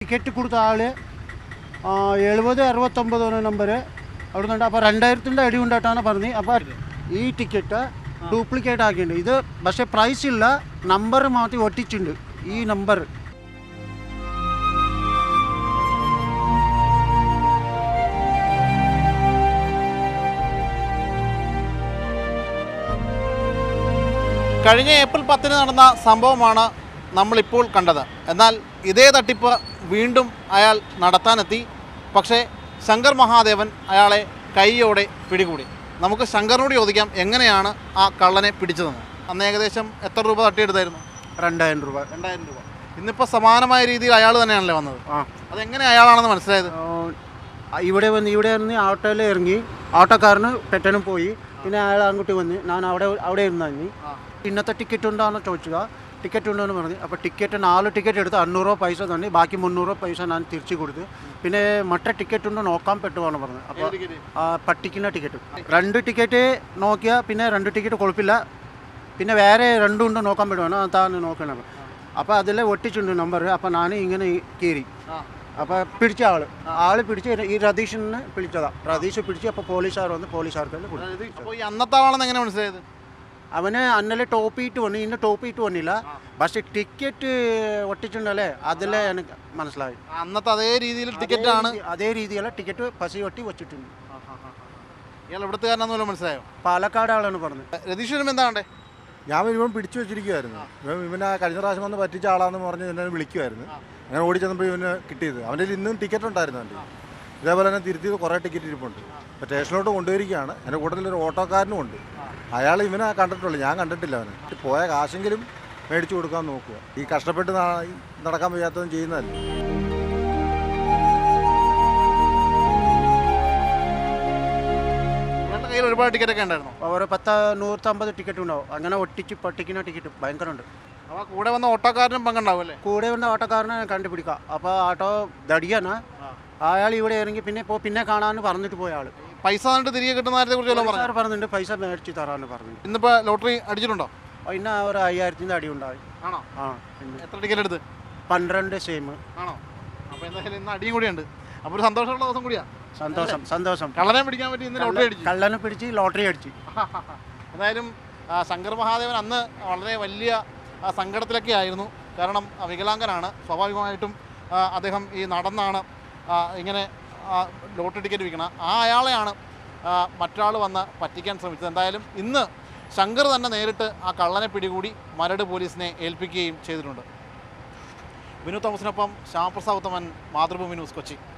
Ticket കൊടുത്ത ആൾ 70-69 number അവിടെ നിന്നുണ്ട്. അപ്പോൾ 2000-ൻ്റെ അടി ഉണ്ടായിട്ടാണ് പറഞ്ഞത്. അപ്പോൾ ഈ ടിക്കറ്റ് ഡ്യൂപ്ലിക്കേറ്റ് ആക്കിയിട്ടുണ്ട്. ഇത് പക്ഷേ പ്രൈസ് ഇല്ല, നമ്പർ മാറ്റി ഒട്ടിച്ചിട്ടുണ്ട്. ഈ നമ്പർ കഴിഞ്ഞ ഏപ്രിൽ 10 നടന്ന സംഭവമാണ് നമ്മളിപ്പോൾ കണ്ടത്. എന്നാൽ ഇതേ തട്ടിപ്പ് വീണ്ടും അയാൾ നടത്താനെത്തി. പക്ഷേ ശങ്കർ മഹാദേവൻ അയാളെ കൈയോടെ പിടികൂടി. നമുക്ക് ശങ്കറിനോട് ചോദിക്കാം എങ്ങനെയാണ് ആ കള്ളനെ പിടിച്ചതെന്ന്. അന്ന് ഏകദേശം എത്ര രൂപ തട്ടിയെടുത്തായിരുന്നു? 2000 രൂപ. 2000 രൂപ. ഇന്നിപ്പോൾ സമാനമായ രീതിയിൽ അയാൾ തന്നെയാണല്ലേ വന്നത്. അതെങ്ങനെ അയാളാണെന്ന് മനസ്സിലായത്? ഇവിടെ നിന്ന് ഓട്ടോയിൽ ഇറങ്ങി, ഓട്ടോക്കാരന് പെട്ടെന്ന് പോയി. പിന്നെ അയാൾ അങ്ങോട്ട് വന്ന് ഞാൻ അവിടെ ഇരുന്നു. ഇന്നത്തെ ടിക്കറ്റ് ഉണ്ടോയെന്ന് ചോദിച്ചത്. ടിക്കറ്റ് ഉണ്ടോയെന്ന് പറഞ്ഞു. അപ്പോൾ ടിക്കറ്റ് 4 ടിക്കറ്റ് എടുത്ത് 500 രൂപ പൈസ തന്നെ, ബാക്കി 300 പൈസ ഞാൻ തിരിച്ചു കൊടുത്തു. പിന്നെ മറ്റേ ടിക്കറ്റ് ഉണ്ടോ നോക്കാൻ പറ്റുവാണ് പറഞ്ഞത്. അപ്പോൾ പട്ടിക്കുന്ന ടിക്കറ്റ് 2 ടിക്കറ്റ് നോക്കിയാൽ പിന്നെ 2 ടിക്കറ്റ് കുഴപ്പമില്ല, പിന്നെ വേറെ 2 ഉണ്ടോ നോക്കാൻ പറ്റുവാണ്, അതാണ് നോക്കണം. അപ്പോൾ അതിൽ ഒട്ടിച്ചുണ്ട് നമ്പർ. അപ്പോൾ ഞാൻ ഇങ്ങനെ കയറി. അപ്പോൾ പിടിച്ച ആൾ പിടിച്ച് ഈ രതീഷിനെ പിടിച്ചതാണ്. രതീഷ് പിടിച്ച് അപ്പോൾ പോലീസുകാർ വന്ന് പോലീസുകാർക്ക് അപ്പോൾ ഈ അന്നത്തെ ആളാണെന്ന് എങ്ങനെ മനസ്സിലായത്? അവന് അന്നലെ ടോപ്പ് ഇട്ട് വന്നു, ഇന്ന് ടോപ്പ് ഇട്ട് വന്നില്ല. പക്ഷേ ടിക്കറ്റ് ഒട്ടിച്ചിട്ടുണ്ടല്ലേ, അതിലെ എനിക്ക് മനസ്സിലായി. അന്നത്തെ അതേ രീതിയിൽ ടിക്കറ്റാണ്, അതേ രീതിയിലുള്ള ടിക്കറ്റ് പസി ഒട്ടി വെച്ചിട്ടുണ്ട്. ഇയാൾ എവിടുത്തുകാരനാണെന്ന് മനസ്സിലായോ? പാലക്കാട് ആളാണ് പറഞ്ഞത്. രതീഷ് വരുമ്പോൾ എന്താ വേണ്ടേ? ഞാൻ ഇവൻ പിടിച്ചു വെച്ചിരിക്കുമായിരുന്നു. ഇവനെ കഴിഞ്ഞ പ്രാവശ്യം വന്ന് പറ്റിച്ച ആളാന്ന് പറഞ്ഞ് എന്നെ വിളിക്കുമായിരുന്നു. അങ്ങനെ ഓടി ചെന്നപ്പോൾ ഇവന് കിട്ടിയത്. അവൻ്റെ ഇന്നും ടിക്കറ്റ് ഉണ്ടായിരുന്നു. അവൻ്റെ ഇതേപോലെ തന്നെ തിരുത്തി കുറേ ടിക്കറ്റ് ഇരിപ്പുണ്ട്. ഇപ്പോൾ സ്റ്റേഷനിലോട്ട് കൊണ്ടുവരികയാണ്. എൻ്റെ കൂട്ടത്തിലൊരു ഓട്ടോക്കാരനും ഉണ്ട്. അയാൾ ഇവനെ കണ്ടിട്ടുള്ളൂ, ഞാൻ കണ്ടിട്ടില്ല. അവന് പോയ കാശെങ്കിലും മേടിച്ചു കൊടുക്കാൻ നോക്കുക. ഈ കഷ്ടപ്പെട്ട് നടക്കാൻ വയ്യാത്തതും ചെയ്യുന്നതല്ലേ. കയ്യിൽ ഒരുപാട് ടിക്കറ്റൊക്കെ ഉണ്ടായിരുന്നു. ഒരു 150 ടിക്കറ്റ് ഉണ്ടാവും. അങ്ങനെ ഒട്ടിച്ച് പട്ടിക്കുന്ന ടിക്കറ്റ് ഭയങ്കരമുണ്ട്. അപ്പോൾ കൂടെ വന്ന ഓട്ടോക്കാരനും പങ്കുണ്ടാവും അല്ലേ? കൂടെ വന്ന ഓട്ടോക്കാരനെ കണ്ടുപിടിക്കാം. അപ്പോൾ ഓട്ടോ ദടിയാണ്. അയാൾ ഇവിടെ ഇറങ്ങി പിന്നെ കാണാമെന്ന് പറഞ്ഞിട്ട് പോയ ആൾ. പൈസ തന്നിട്ട് തിരികെ കിട്ടുന്ന കാര്യത്തെ കുറിച്ച് പറഞ്ഞിട്ടുണ്ട്. പൈസ മേടിച്ച് തരാമെന്ന് പറഞ്ഞു. ഇന്നിപ്പോൾ ലോട്ടറി അടിച്ചിട്ടുണ്ടോ? ഇന്ന് ഒരു 5000-ൻ്റെ അടി ഉണ്ടായി. ആണോ? ആ. എത്ര ടിക്കറ്റ് എടുത്ത്? 12 സെയിം. ആണോ? അപ്പോൾ എന്തായാലും ഇന്ന് അടിയും കൂടിയുണ്ട്. അപ്പോൾ ഒരു സന്തോഷമുള്ള ദിവസം കൂടിയാ. സന്തോഷം. കള്ളനെ പിടിക്കാൻ പറ്റി. ഇന്ന് ലോട്ടറി അടിച്ചു. കള്ളനെ പിടിച്ച് ലോട്ടറി അടിച്ചു. എന്തായാലും ശങ്കർ മഹാദേവൻ അന്ന് വളരെ വലിയ സങ്കടത്തിലൊക്കെ ആയിരുന്നു. കാരണം വികലാംഗനാണ്. സ്വാഭാവികമായിട്ടും അദ്ദേഹം ഈ നടന്നാണ് ഇങ്ങനെ ലോട്ടറി ടിക്കറ്റ് വിൽക്കണം. അയാളെയാണ് മറ്റൊരാൾ വന്ന് പറ്റിക്കാൻ ശ്രമിച്ചത്. എന്തായാലും ഇന്ന് ശങ്കർ തന്നെ നേരിട്ട് ആ കള്ളനെ പിടികൂടി മരട് പോലീസിനെ ഏൽപ്പിക്കുകയും ചെയ്തിട്ടുണ്ട്. വിനു തോമസിനൊപ്പം ശ്യാമപ്രസാദ് ഉത്തമൻ, മാതൃഭൂമി ന്യൂസ്, കൊച്ചി.